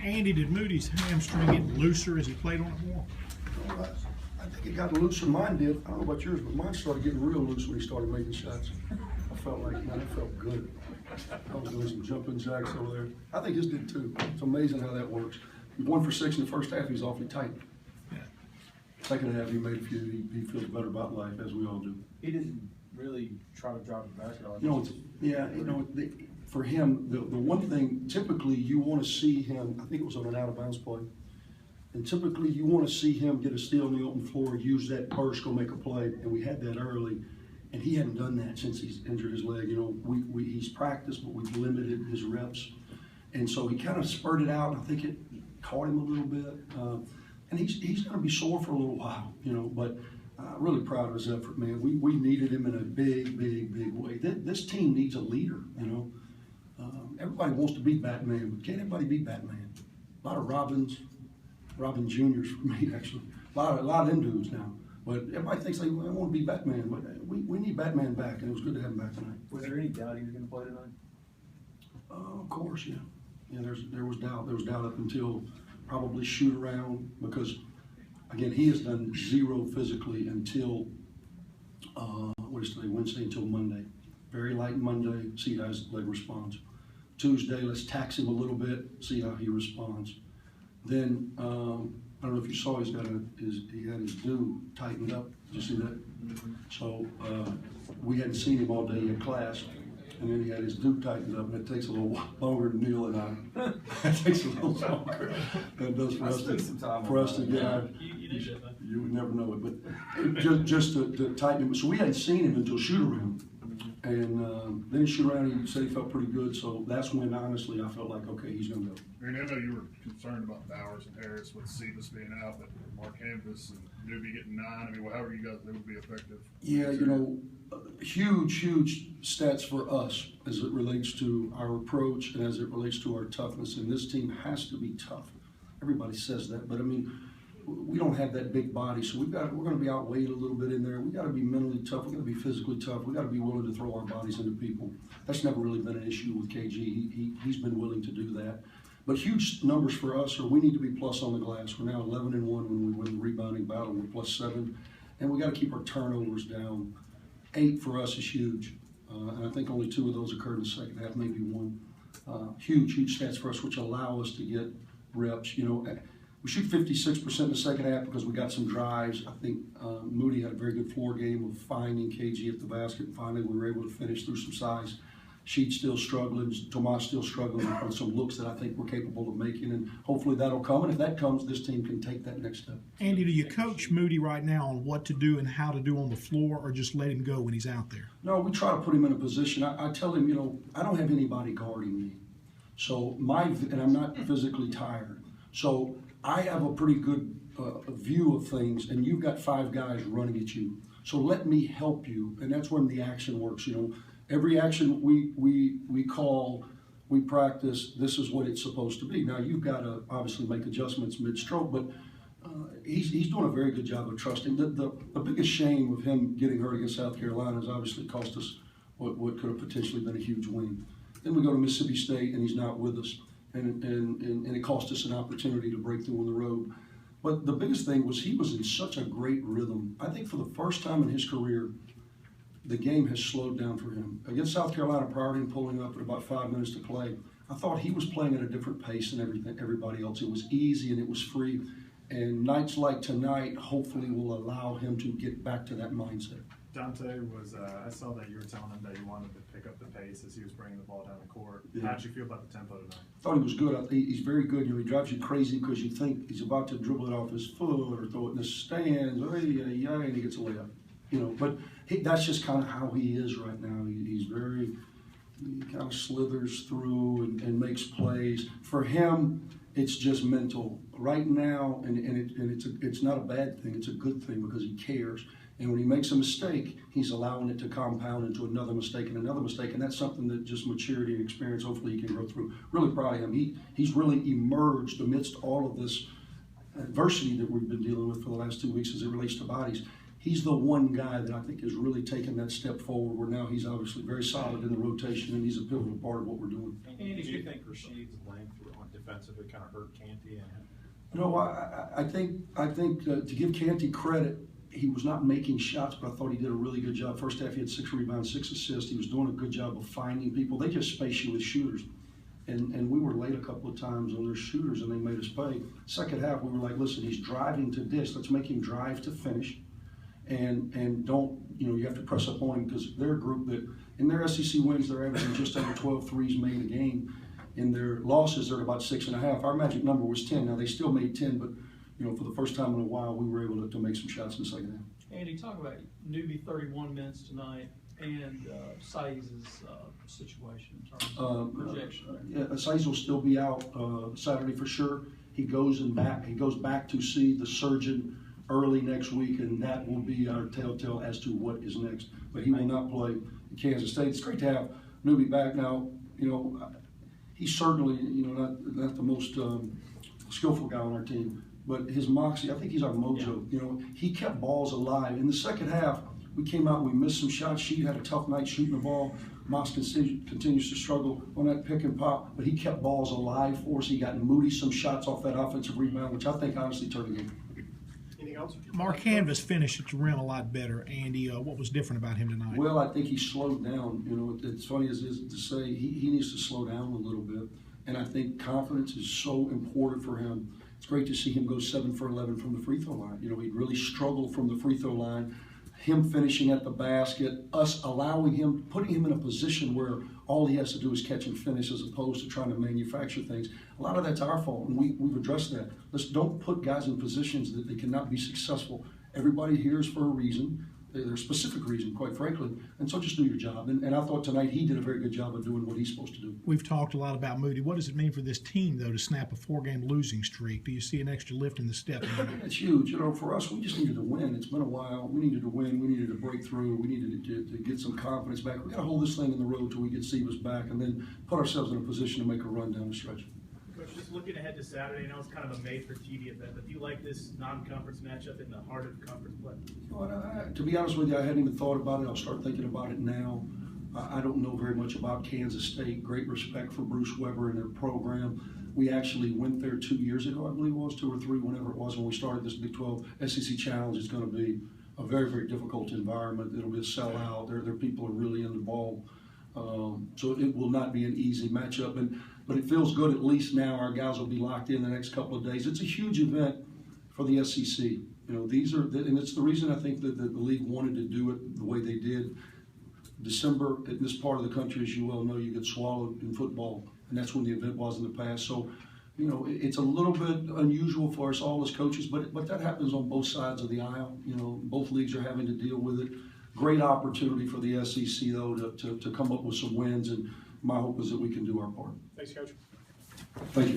Andy, did Moody's hamstring get looser as he played on it more? Well, I think it got looser. Mine did. I don't know about yours, but mine started getting real loose when he started making shots. I felt like, man, it felt good. I was doing some jumping jacks over there. I think his did too. It's amazing how that works. He 1 for 6 in the first half. He was awfully tight. Yeah. Second half, he made a few. He feels better about life, as we all do. He didn't really try to drop the basketball. For him, the one thing, typically you want to see him, I think it was on an out-of-bounds play, and typically you want to see him get a steal on the open floor, use that burst, go make a play, and we had that early, and he hadn't done that since he's injured his leg. He's practiced, but we've limited his reps, and so he kind of spurted out. I think it caught him a little bit, and he's going to be sore for a little while, but really proud of his effort, man. We needed him in a big way. This team needs a leader, Everybody wants to be Batman, but can't everybody be Batman? A lot of Robin Juniors for me, actually. A lot of them dudes now. But everybody thinks they want to be Batman, but we need Batman back, and it was good to have him back tonight. Was there any doubt he was going to play tonight? Of course, yeah. Yeah, there was doubt. There was doubt up until probably shoot around, because again, he has done zero physically until what is today? Wednesday until Monday. Very light Monday. See how his leg responds. Tuesday, let's tax him a little bit. See how he responds. Then I don't know if you saw, he had his do tightened up. Did you see that? Mm-hmm. So we hadn't seen him all day in class. And then he had his do tightened up, and it takes a little longer to kneel and I. It takes a little longer than it does for us to get out. You would never know it, but just to tighten him. So we hadn't seen him until shoot around, and then shoot around. He said he felt pretty good. So that's when, honestly, I felt like, okay, he's gonna go. I know you were concerned about Bowers and Harris with Cephas being out, but Mark Canvas and Newby getting 9. I mean, however you guys, they would be effective. Yeah, huge stats for us as it relates to our approach and as it relates to our toughness. And this team has to be tough. Everybody says that, but I mean, we don't have that big body, so we're going to be outweighed a little bit in there. We got to be mentally tough. We got to be physically tough. We got to be willing to throw our bodies into people. That's never really been an issue with KG. He's been willing to do that. But huge numbers for us are we need to be plus on the glass. We're now 11-1 when we win the rebounding battle. We're +7, and we got to keep our turnovers down. 8 for us is huge, and I think only 2 of those occurred in the second half, maybe 1. Huge stats for us, which allow us to get reps. We shoot 56% in the second half because we got some drives. I think Moody had a very good floor game of finding KG at the basket, and finally we were able to finish through some size. Sheet's still struggling, Tomas still struggling on some looks that I think we're capable of making, and hopefully that'll come. And if that comes, this team can take that next step. Andy, do you coach Moody right now on what to do and how to do on the floor, or just let him go when he's out there? No, we try to put him in a position. I tell him, I don't have anybody guarding me, and I'm not physically tired. So I have a pretty good view of things, and you've got 5 guys running at you. So let me help you, and that's when the action works. Every action we call, we practice, this is what it's supposed to be. Now, you've got to obviously make adjustments mid-stroke, but he's doing a very good job of trusting. The biggest shame of him getting hurt against South Carolina has obviously cost us what could have potentially been a huge win. Then we go to Mississippi State, and he's not with us, and it cost us an opportunity to break through on the road. But the biggest thing was he was in such a great rhythm. I think for the first time in his career, the game has slowed down for him. Against South Carolina, prior to him pulling up at about 5 minutes to play, I thought he was playing at a different pace than everybody else. It was easy and it was free. And nights like tonight hopefully will allow him to get back to that mindset. Dante was, I saw that you were telling him that you wanted to pick up the pace as he was bringing the ball down the court. Yeah. How did you feel about the tempo tonight? I thought he was good. He's very good. He drives you crazy because you think he's about to dribble it off his foot or throw it in the stands, and he gets a layup. But that's just kind of how he is right now. He kind of slithers through and makes plays. For him, it's just mental right now, and it's not a bad thing. It's a good thing because he cares. And when he makes a mistake, he's allowing it to compound into another mistake and another mistake, and that's something that just maturity and experience, hopefully he can grow through. Really proud of him. He's really emerged amidst all of this adversity that we've been dealing with for the last 2 weeks as it relates to bodies. he's the one guy that I think has really taken that step forward, where now he's obviously very solid in the rotation, and he's a pivotal part of what we're doing. Andy, do you think Rashid's length on defensively kind of hurt Canty? And No, I think to give Canty credit, he was not making shots, but I thought he did a really good job. First half, he had 6 rebounds, 6 assists. He was doing a good job of finding people. They just space you with shooters. And we were late a couple of times on their shooters, and they made us pay. Second half, we were like, listen, he's driving to dish. Let's make him drive to finish. And don't, you have to press up on him, because they're a group that, in their SEC wins, they're averaging just under 12 threes made a game. In their losses, they're about 6.5. Our magic number was 10. Now, they still made 10, but, for the first time in a while, we were able to make some shots in the second half. Andy, talk about newbie 31 minutes tonight and Saiz's situation in terms of projection. Yeah, Saiz will still be out Saturday for sure. He goes back to see the surgeon early next week, and that will be our telltale as to what is next. But he will not play Kansas State. It's great to have Newbie back now. He's certainly not the most skillful guy on our team, but his moxie, I think he's our mojo. Yeah. He kept balls alive. In the second half, we came out, we missed some shots. She had a tough night shooting the ball. Moss continues to struggle on that pick and pop, but he kept balls alive for us. He got Moody some shots off that offensive rebound, which I think honestly turned the game. anything else? Mark Canvas finished at the rim a lot better. Andy, what was different about him tonight? Well, I think he slowed down. It's funny as it is to say, he needs to slow down a little bit. And I think confidence is so important for him. It's great to see him go 7 for 11 from the free throw line. He really struggled from the free throw line. Him finishing at the basket, us allowing him, putting him in a position where all he has to do is catch and finish, as opposed to trying to manufacture things. A lot of that's our fault, and we've addressed that. Let's don't put guys in positions that they cannot be successful. Everybody here is for a reason. There's a specific reason, quite frankly, and so just do your job. And I thought tonight he did a very good job of doing what he's supposed to do. We've talked a lot about Moody. What does it mean for this team, though, to snap a 4-game losing streak? Do you see an extra lift in the step? It's huge. For us, we just needed to win. It's been a while. We needed to win. We needed to break through. We needed to get some confidence back. We got to hold this thing in the road till we get Sebas back, and then put ourselves in a position to make a run down the stretch. Coach, just looking ahead to Saturday, I know it's kind of a made-for-TV event, but do you like this non-conference matchup in the heart of conference play? To be honest with you, I hadn't even thought about it. I'll start thinking about it now. I don't know very much about Kansas State. Great respect for Bruce Weber and their program. We actually went there 2 years ago, I believe it was, 2 or 3, whenever it was, when we started this Big 12 SEC Challenge. It's going to be a very, very difficult environment. It'll be a sellout. Their people are really in the ball. So it will not be an easy matchup, but it feels good. At least now our guys will be locked in the next couple of days. It's a huge event for the SEC. These are, and it's the reason I think that the league wanted to do it the way they did. December in this part of the country, as you well know, you get swallowed in football, and that's when the event was in the past. So, it's a little bit unusual for us all as coaches, but that happens on both sides of the aisle. Both leagues are having to deal with it. Great opportunity for the SEC, though, to come up with some wins, and my hope is that we can do our part. Thanks, Coach. Thank you.